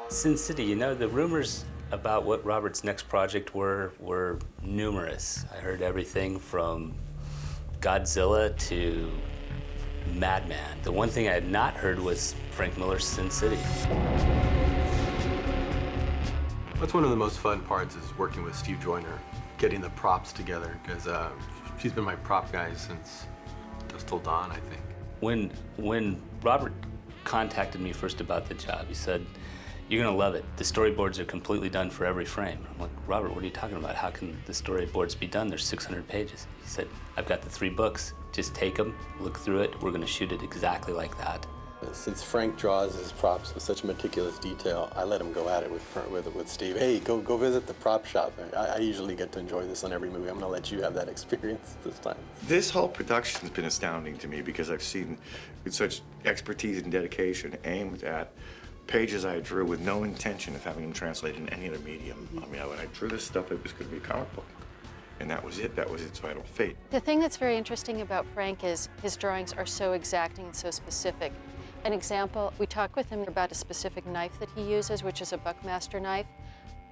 Sin City, you know, the rumors about what Robert's next project were numerous. I heard everything from Godzilla to Madman. The one thing I had not heard was Frank Miller's Sin City. That's one of the most fun parts, is working with Steve Joyner, getting the props together, because she's been my prop guy since Dusk Till Dawn, I think. When Robert contacted me first about the job, he said, "You're gonna love it. The storyboards are completely done for every frame." I'm like, "Robert, what are you talking about? How can the storyboards be done? There's 600 pages." He said, "I've got the 3 books. Just take them, look through it. We're gonna shoot it exactly like that." Since Frank draws his props with such meticulous detail, I let him go at it with Steve. Hey, go visit the prop shop. I usually get to enjoy this on every movie. I'm gonna let you have that experience this time. This whole production's been astounding to me because I've seen with such expertise and dedication aimed at pages I drew with no intention of having them translated in any other medium. I mean, when I drew this stuff, it was going to be a comic book. And that was it, so I don't fade. The thing that's very interesting about Frank is his drawings are so exacting and so specific. An example, we talked with him about a specific knife that he uses, which is a Buckmaster knife.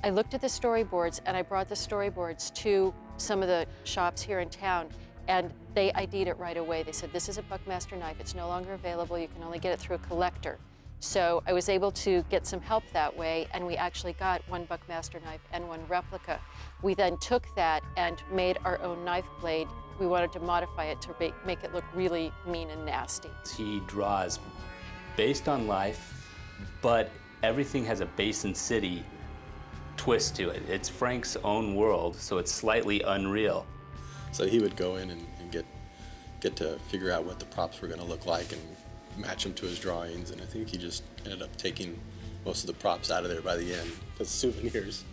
I looked at the storyboards and I brought the storyboards to some of the shops here in town, and they ID'd it right away. They said, "This is a Buckmaster knife. It's no longer available. You can only get it through a collector." So I was able to get some help that way, and we actually got 1 Buckmaster knife and 1 replica. We then took that and made our own knife blade. We wanted to modify it to make it look really mean and nasty. He draws based on life, but everything has a Basin City twist to it. It's Frank's own world, so it's slightly unreal. So he would go in and get to figure out what the props were going to look like and match them to his drawings, and I think he just ended up taking most of the props out of there by the end as souvenirs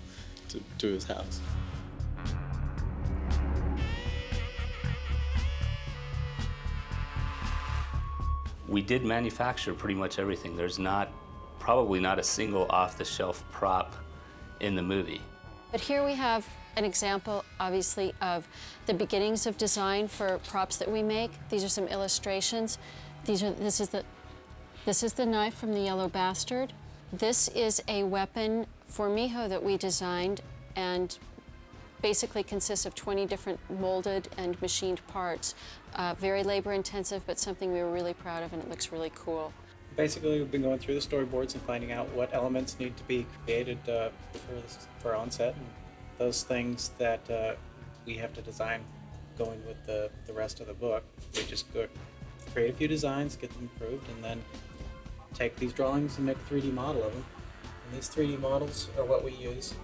to his house. We did manufacture pretty much everything. There's probably not a single off-the-shelf prop in the movie. But here we have an example, obviously, of the beginnings of design for props that we make. These are some illustrations. This is the knife from the Yellow Bastard. This is a weapon for Miho that we designed, and basically consists of 20 different molded and machined parts. Very labor-intensive, but something we were really proud of, and it looks really cool. Basically, we've been going through the storyboards and finding out what elements need to be created for on-set, and those things that we have to design going with the rest of the book. We just go create a few designs, get them approved, and then take these drawings and make a 3D model of them. And these 3D models are what we use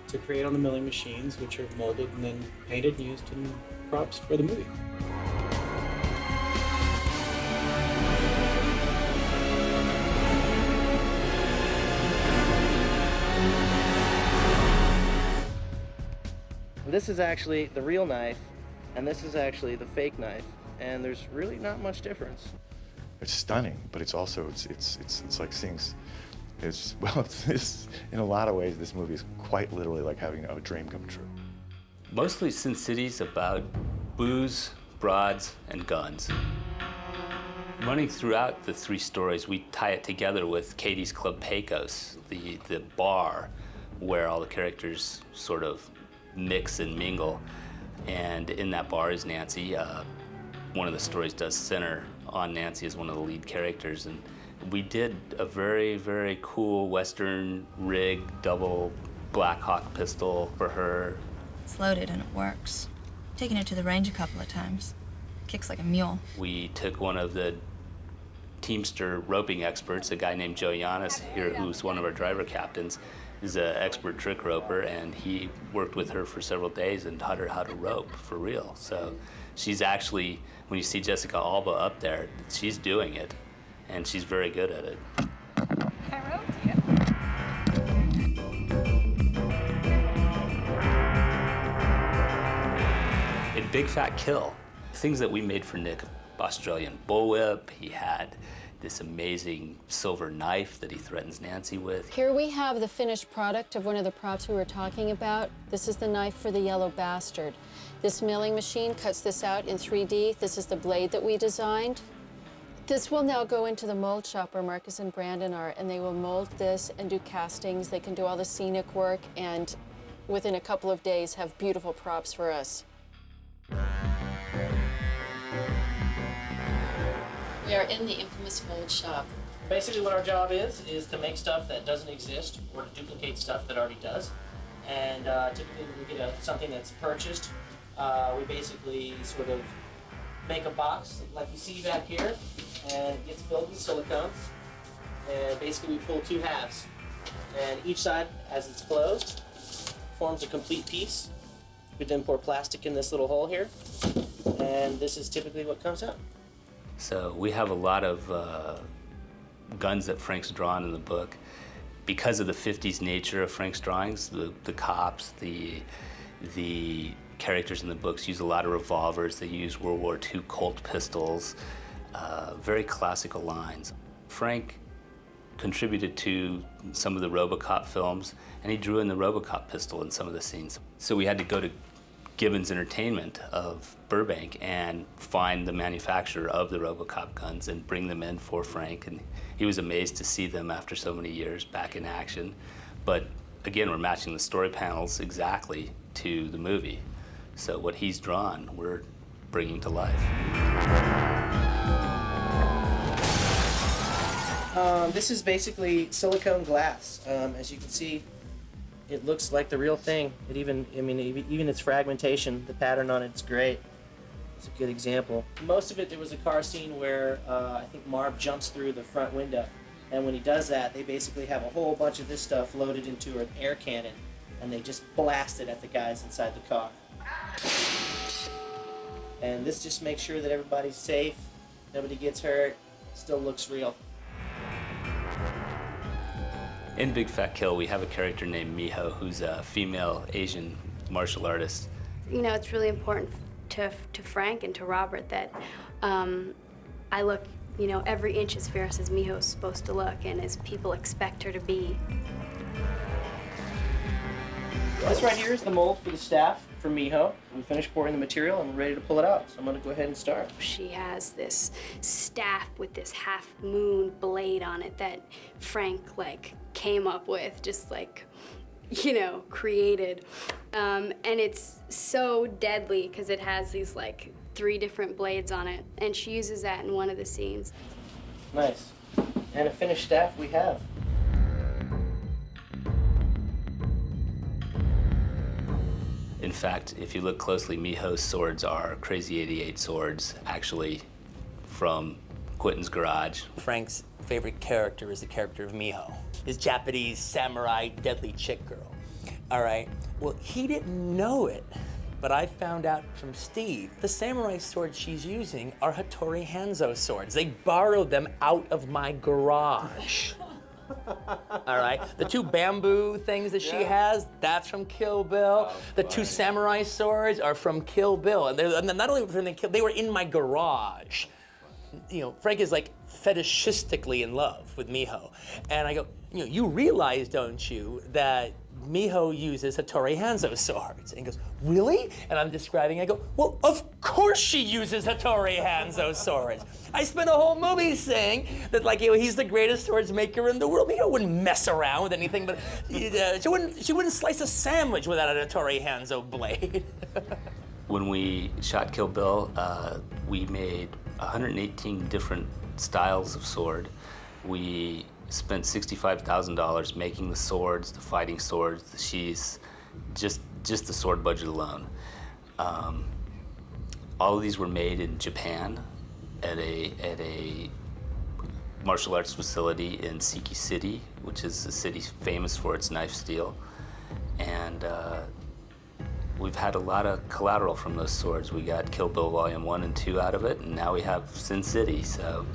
to create on the milling machines, which are molded and then painted and used in props for the movie. This is actually the real knife, and this is actually the fake knife, and there's really not much difference. It's stunning, but it's also, it's like seeing, it's in a lot of ways, this movie is quite literally like having a dream come true. Mostly Sin City's about booze, broads, and guns. Running throughout the 3 stories, we tie it together with Katie's Club Pecos, the bar where all the characters sort of mix and mingle. And in that bar is Nancy. One of the stories does center on Nancy as one of the lead characters. And we did a very, very cool Western rig double Black Hawk pistol for her. It's loaded and it works. Taken it to the range a couple of times. Kicks like a mule. We took one of the Teamster roping experts, a guy named Joe Yanis here, who's one of our driver captains, is an expert trick roper, and he worked with her for several days and taught her how to rope for real. So she's actually, when you see Jessica Alba up there, she's doing it, and she's very good at it. I roped you. In Big Fat Kill, things that we made for Nick, Australian bullwhip, he had this amazing silver knife that he threatens Nancy with. Here we have the finished product of one of the props we were talking about. This is the knife for the Yellow Bastard. This milling machine cuts this out in 3D. This is the blade that we designed. This will now go into the mold shop where Marcus and Brandon are, and they will mold this and do castings. They can do all the scenic work, and within a couple of days have beautiful props for us. We are in the infamous mold shop. Basically what our job is to make stuff that doesn't exist or to duplicate stuff that already does. And typically when we get something that's purchased, we basically sort of make a box like you see back here, and it gets filled with silicone. And basically we pull two halves. And each side, as it's closed, forms a complete piece. We then pour plastic in this little hole here, and this is typically what comes out. So we have a lot of guns that Frank's drawn in the book. Because of the 50s nature of Frank's drawings, the cops, the characters in the books use a lot of revolvers. They use World War II Colt pistols, very classical lines. Frank contributed to some of the RoboCop films, and he drew in the RoboCop pistol in some of the scenes. So we had to go to Gibbons Entertainment of Burbank and find the manufacturer of the RoboCop guns and bring them in for Frank, and he was amazed to see them after so many years back in action. But again, we're matching the story panels exactly to the movie. So what he's drawn, we're bringing to life. This is basically silicone glass. As you can see, it looks like the real thing. It even its fragmentation, the pattern on it's great. It's a good example. Most of it, there was a car scene where I think Marv jumps through the front window. And when he does that, they basically have a whole bunch of this stuff loaded into an air cannon, and they just blast it at the guys inside the car. And this just makes sure that everybody's safe, nobody gets hurt, still looks real. In Big Fat Kill, we have a character named Miho, who's a female Asian martial artist. You know, it's really important to Frank and to Robert that I look, you know, every inch as fierce as Miho's supposed to look and as people expect her to be. This right here is the mold for the staff for Miho. We finished pouring the material and we're ready to pull it out, so I'm gonna go ahead and start. She has this staff with this half-moon blade on it that Frank, like, came up with, just like, you know, created. And it's so deadly because it has these, like, 3 different blades on it, and she uses that in one of the scenes. Nice. And a finished staff we have. In fact, if you look closely, Miho's swords are Crazy 88 swords, actually from Quentin's garage. Frank's favorite character is the character of Miho, his Japanese samurai deadly chick girl. All right, well, he didn't know it, but I found out from Steve, the samurai swords she's using are Hattori Hanzo swords. They borrowed them out of my garage. All right, the 2 bamboo things that she has, that's from Kill Bill. The 2 samurai swords are from Kill Bill. And not only from the Kill, they were in my garage. You know, Frank is like fetishistically in love with Miho. And I go, you know, you realize, don't you, that Miho uses Hattori Hanzo swords? And he goes, really? And I'm describing, I go, well, of course she uses Hattori Hanzo swords. I spent a whole movie saying that, like, you know, he's the greatest swords maker in the world. Miho wouldn't mess around with anything, but she wouldn't slice a sandwich without a Hattori Hanzo blade. When we shot Kill Bill, we made 118 different styles of sword. We spent $65,000 making the swords, the fighting swords, the sheaths, just the sword budget alone. All of these were made in Japan at a martial arts facility in Siki City, which is a city famous for its knife steel. And we've had a lot of collateral from those swords. We got Kill Bill Volume 1 and 2 out of it, and now we have Sin City, so.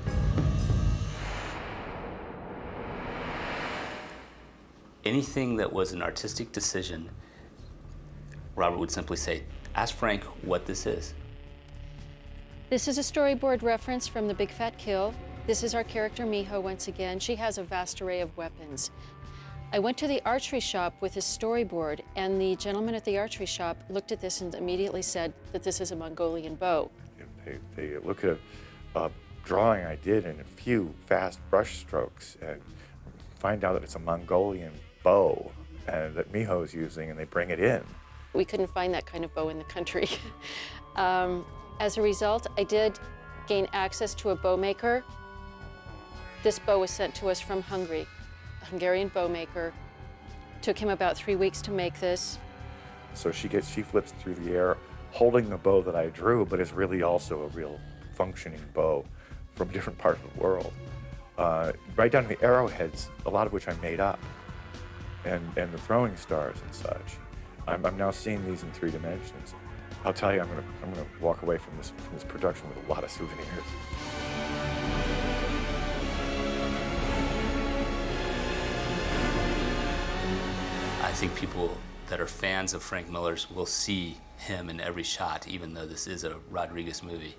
Anything that was an artistic decision, Robert would simply say, ask Frank what this is. This is a storyboard reference from The Big Fat Kill. This is our character Miho once again. She has a vast array of weapons. I went to the archery shop with his storyboard, and the gentleman at the archery shop looked at this and immediately said that this is a Mongolian bow. They look at a drawing I did in a few fast brush strokes and find out that it's a Mongolian bow and that Miho's using, and they bring it in. We couldn't find that kind of bow in the country. As a result, I did gain access to a bow maker. This bow was sent to us from Hungary, a Hungarian bow maker. Took him about 3 weeks to make this. So she flips through the air holding the bow that I drew, but is really also a real functioning bow from a different part of the world. Right down to the arrowheads, a lot of which I made up, and the throwing stars and such. I'm now seeing these in 3 dimensions. I'll tell you, I'm gonna walk away from this production with a lot of souvenirs. I think people that are fans of Frank Miller's will see him in every shot, even though this is a Rodriguez movie.